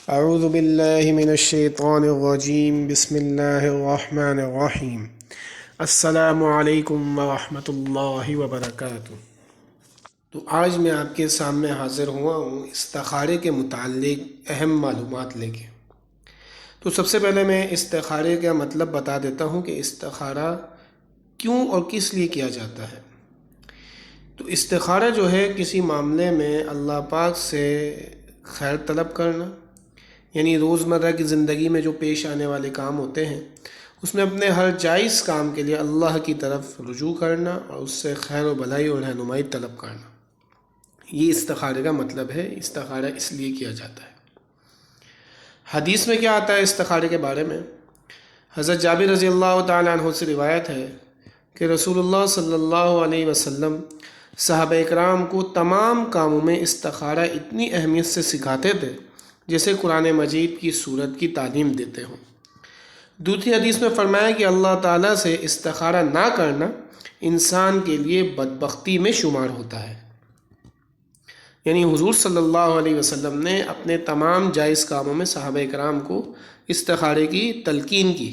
اعوذ باللہ من الشیطان الرجیم بسم اللہ الرحمن الرحیم السلام علیکم ورحمۃ اللہ وبرکاتہ۔ تو آج میں آپ کے سامنے حاضر ہوا ہوں استخارے کے متعلق اہم معلومات لے کے۔ تو سب سے پہلے میں استخارے کا مطلب بتا دیتا ہوں کہ استخارہ کیوں اور کس لیے کیا جاتا ہے۔ تو استخارہ جو ہے کسی معاملے میں اللہ پاک سے خیر طلب کرنا، یعنی روزمرہ کی زندگی میں جو پیش آنے والے کام ہوتے ہیں اس میں اپنے ہر جائز کام کے لیے اللہ کی طرف رجوع کرنا اور اس سے خیر و بھلائی اور رہنمائی طلب کرنا، یہ استخارے کا مطلب ہے۔ استخارہ اس لیے کیا جاتا ہے۔ حدیث میں کیا آتا ہے استخارے کے بارے میں؟ حضرت جابر رضی اللہ تعالیٰ عنہ سے روایت ہے کہ رسول اللہ صلی اللہ علیہ وسلم صحابہ اکرام کو تمام کاموں میں استخارہ اتنی اہمیت سے سکھاتے تھے جیسے قرآن مجید کی صورت کی تعلیم دیتے ہوں۔ دوسری حدیث میں فرمایا کہ اللہ تعالیٰ سے استخارہ نہ کرنا انسان کے لیے بدبختی میں شمار ہوتا ہے۔ یعنی حضور صلی اللہ علیہ وسلم نے اپنے تمام جائز کاموں میں صحابہ اکرام کو استخارے کی تلقین کی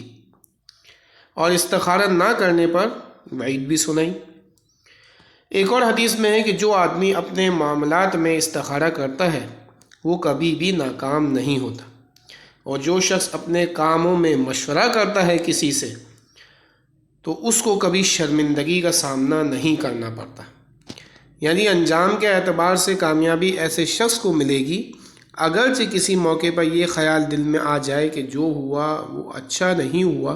اور استخارہ نہ کرنے پر وعید بھی سنائی۔ ایک اور حدیث میں ہے کہ جو آدمی اپنے معاملات میں استخارہ کرتا ہے وہ کبھی بھی ناکام نہیں ہوتا، اور جو شخص اپنے کاموں میں مشورہ کرتا ہے کسی سے تو اس کو کبھی شرمندگی کا سامنا نہیں کرنا پڑتا۔ یعنی انجام کے اعتبار سے کامیابی ایسے شخص کو ملے گی اگرچہ کسی موقع پر یہ خیال دل میں آ جائے کہ جو ہوا وہ اچھا نہیں ہوا،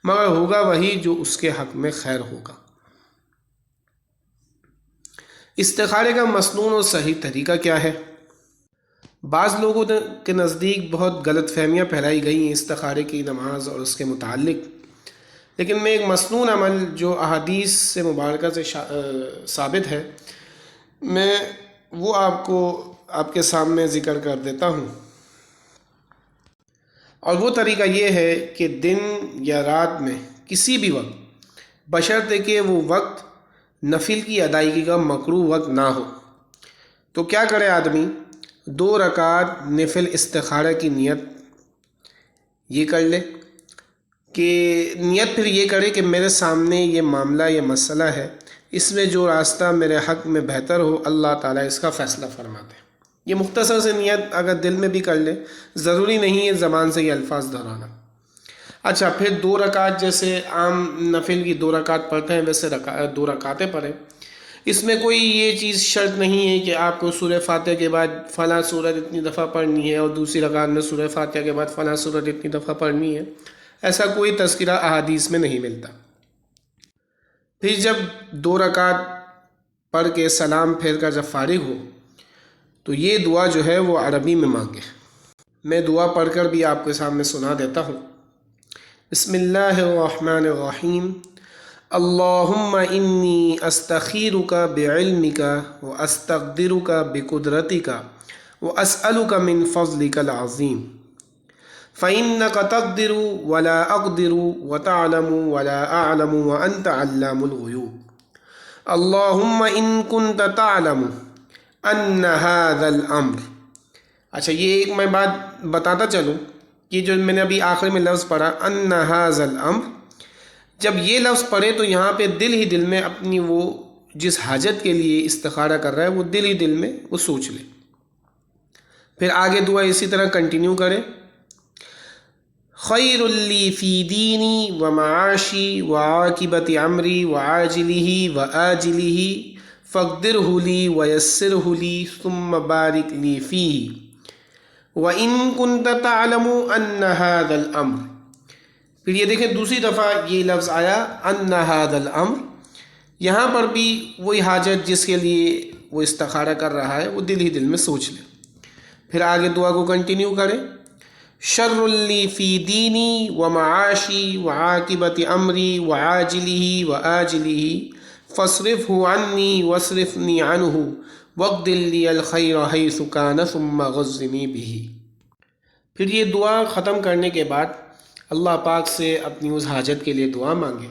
مگر ہوگا وہی جو اس کے حق میں خیر ہوگا۔ استخارے کا مسنون اور صحیح طریقہ کیا ہے؟ بعض لوگوں کے نزدیک بہت غلط فہمیاں پھیلائی گئی ہیں استخارے کی نماز اور اس کے متعلق، لیکن میں ایک مسنون عمل جو احادیث سے مبارکہ سے ثابت ہے میں وہ آپ کے سامنے ذکر کر دیتا ہوں۔ اور وہ طریقہ یہ ہے کہ دن یا رات میں کسی بھی وقت، بشرطے کہ وہ وقت نفل کی ادائیگی کا مکروہ وقت نہ ہو، تو کیا کرے آدمی؟ 2 رکعت نفل استخارہ کی نیت یہ کر لے کہ نیت پھر یہ کرے کہ میرے سامنے یہ معاملہ یہ مسئلہ ہے، اس میں جو راستہ میرے حق میں بہتر ہو اللہ تعالیٰ اس کا فیصلہ فرماتے ہیں۔ یہ مختصر سے نیت اگر دل میں بھی کر لے، ضروری نہیں ہے زبان سے یہ الفاظ دہرانا۔ اچھا، پھر 2 رکعت جیسے عام نفل کی 2 رکعت پڑھتے ہیں ویسے 2 رکعتیں پڑھیں۔ اس میں کوئی یہ چیز شرط نہیں ہے کہ آپ کو سورہ فاتحہ کے بعد فلاں سورت اتنی دفعہ پڑھنی ہے اور دوسری رکعت میں سورہ فاتحہ کے بعد فلاں سورت اتنی دفعہ پڑھنی ہے، ایسا کوئی تذکرہ احادیث میں نہیں ملتا۔ پھر جب 2 رکعت پڑھ کے سلام پھیر کر جب فارغ ہو تو یہ دعا جو ہے وہ عربی میں مانگے۔ میں دعا پڑھ کر بھی آپ کے سامنے سنا دیتا ہوں۔ بسم اللہ الرحمن الرحیم۔ اللہم انی استخیرک بعلمک واستقدرک بقدرتک واسألک من فضلک العظیم فإنک تقدر ولا اقدر وتعلم ولا اعلم وانت علام الغیوب اللہم ان کنت تعلم ان هذا الامر۔ اچھا، یہ ایک میں بات بتاتا چلوں کہ جو میں نے ابھی آخر میں لفظ پڑھا ان هذا الامر، جب یہ لفظ پڑھے تو یہاں پہ دل ہی دل میں اپنی وہ جس حاجت کے لیے استخارہ کر رہا ہے وہ دل ہی دل میں وہ سوچ لے۔ پھر آگے دعا اسی طرح کنٹینیو کرے۔ خیر لی فی دینی و معاشی و عاقبت امری و عاجلہ و آجلہ فاقدرہ لی ویسرہ لی ثم بارک لی فیہ وَإِن كُنْتَ تَعْلَمُ أَنَّ هَذَا الْأَمْرِ۔ پھر یہ دیکھیں دوسری دفعہ یہ لفظ آیا ان هذا الامر، یہاں پر بھی وہی حاجت جس کے لیے وہ استخارہ کر رہا ہے وہ دل ہی دل میں سوچ لے۔ پھر آگے دعا کو کنٹینیو کرے۔ شر لی فی دینی و معاشی و عاقبت امری و عاجلہ و آجلہ فاصرفہ عنی واصرفنی عنہ واقدر لی الخیر حیث کان ثم غزنی بہ۔ پھر یہ دعا ختم کرنے کے بعد اللہ پاک سے اپنی اس حاجت کے لیے دعا مانگے،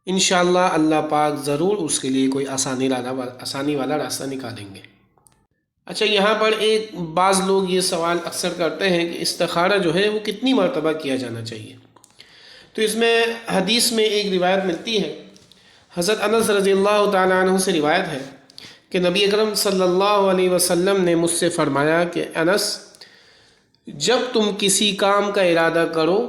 انشاءاللہ اللہ پاک ضرور اس کے لیے کوئی آسانی والا راستہ نکالیں گے۔ اچھا، یہاں پر ایک بعض لوگ یہ سوال اکثر کرتے ہیں کہ استخارہ جو ہے وہ کتنی مرتبہ کیا جانا چاہیے؟ تو اس میں حدیث میں ایک روایت ملتی ہے، حضرت انس رضی اللہ تعالیٰ عنہ سے روایت ہے کہ نبی اکرم صلی اللہ علیہ وسلم نے مجھ سے فرمایا کہ انس، جب تم کسی کام کا ارادہ کرو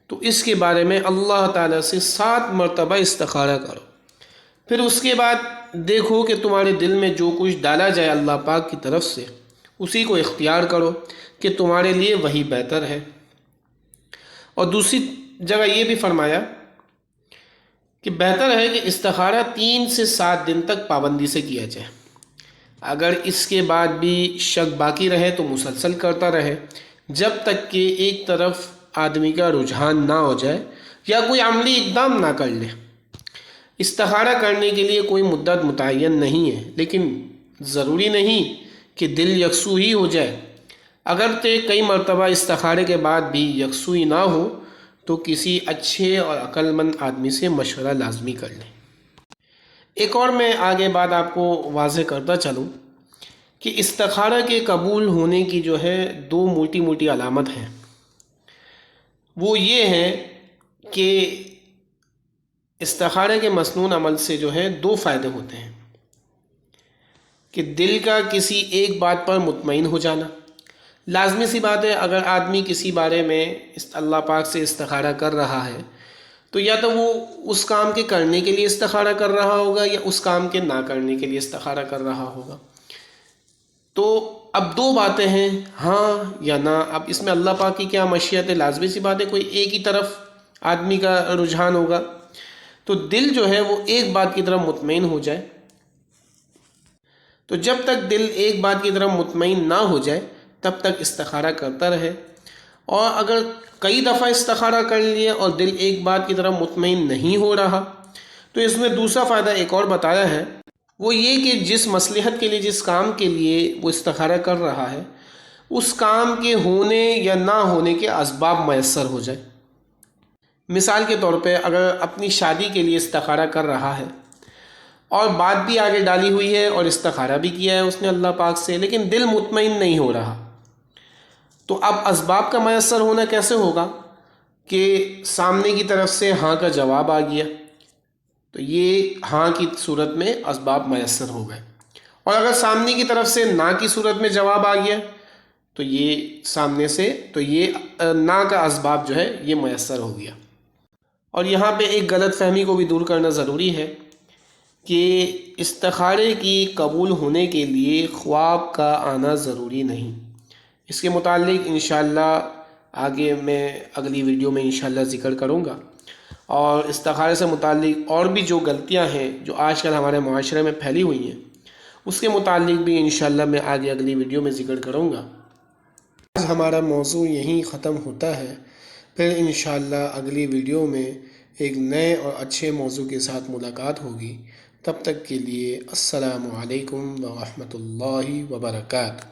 تو اس کے بارے میں اللہ تعالیٰ سے 7 مرتبہ استخارہ کرو، پھر اس کے بعد دیکھو کہ تمہارے دل میں جو کچھ ڈالا جائے اللہ پاک کی طرف سے اسی کو اختیار کرو کہ تمہارے لیے وہی بہتر ہے۔ اور دوسری جگہ یہ بھی فرمایا کہ بہتر ہے کہ استخارہ 3 سے 7 دن تک پابندی سے کیا جائے، اگر اس کے بعد بھی شک باقی رہے تو مسلسل کرتا رہے جب تک کہ ایک طرف آدمی کا رجحان نہ ہو جائے یا کوئی عملی اقدام نہ کر لے۔ استخارہ کرنے کے لیے کوئی مدت متعین نہیں ہے، لیکن ضروری نہیں کہ دل یکسو ہی ہو جائے۔ اگر کئی مرتبہ استخارے کے بعد بھی یکسوئی نہ ہو تو کسی اچھے اور عقل مند آدمی سے مشورہ لازمی کر لیں۔ ایک اور میں آگے بات آپ کو واضح کرتا چلوں کہ استخارہ کے قبول ہونے کی جو ہے 2 موٹی علامت ہیں۔ وہ یہ ہے کہ استخارہ کے مسنون عمل سے جو ہے 2 فائدے ہوتے ہیں کہ دل کا کسی ایک بات پر مطمئن ہو جانا۔ لازمی سی بات ہے، اگر آدمی کسی بارے میں اللہ پاک سے استخارہ کر رہا ہے تو یا تو وہ اس کام کے کرنے کے لیے استخارہ کر رہا ہوگا یا اس کام کے نہ کرنے کے لیے استخارہ کر رہا ہوگا۔ تو اب 2 باتیں ہیں، ہاں یا نہ۔ اب اس میں اللہ پاک کی کیا مشیت ہے؟ لازمی سی بات ہے کوئی ایک ہی طرف آدمی کا رجحان ہوگا، تو دل جو ہے وہ ایک بات کی طرف مطمئن ہو جائے۔ تو جب تک دل ایک بات کی طرف مطمئن نہ ہو جائے تب تک استخارہ کرتا رہے، اور اگر کئی دفعہ استخارہ کر لیے اور دل ایک بات کی طرف مطمئن نہیں ہو رہا تو اس میں دوسرا فائدہ ایک اور بتایا ہے، وہ یہ کہ جس مصلحت کے لیے، جس کام کے لیے وہ استخارہ کر رہا ہے اس کام کے ہونے یا نہ ہونے کے اسباب میسر ہو جائے۔ مثال کے طور پہ اگر اپنی شادی کے لیے استخارہ کر رہا ہے اور بات بھی آگے ڈالی ہوئی ہے اور استخارہ بھی کیا ہے اس نے اللہ پاک سے، لیکن دل مطمئن نہیں ہو رہا، تو اب اسباب کا میسر ہونا کیسے ہوگا کہ سامنے کی طرف سے ہاں کا جواب آ گیا، تو یہ ہاں کی صورت میں اسباب میسر ہو گئے، اور اگر سامنے کی طرف سے نہ کی صورت میں جواب آ گیا تو یہ سامنے سے تو یہ نہ کا اسباب جو ہے یہ میسر ہو گیا۔ اور یہاں پہ ایک غلط فہمی کو بھی دور کرنا ضروری ہے کہ استخارے کی قبول ہونے کے لیے خواب کا آنا ضروری نہیں۔ اس کے متعلق انشاءاللہ آگے میں اگلی ویڈیو میں انشاءاللہ ذکر کروں گا، اور استخارے سے متعلق اور بھی جو غلطیاں ہیں جو آج کل ہمارے معاشرے میں پھیلی ہوئی ہیں اس کے متعلق بھی انشاءاللہ میں آگے اگلی ویڈیو میں ذکر کروں گا۔ آج ہمارا موضوع یہیں ختم ہوتا ہے، پھر انشاءاللہ اگلی ویڈیو میں ایک نئے اور اچھے موضوع کے ساتھ ملاقات ہوگی۔ تب تک کے لیے السلام علیکم ورحمۃ اللہ وبرکاتہ۔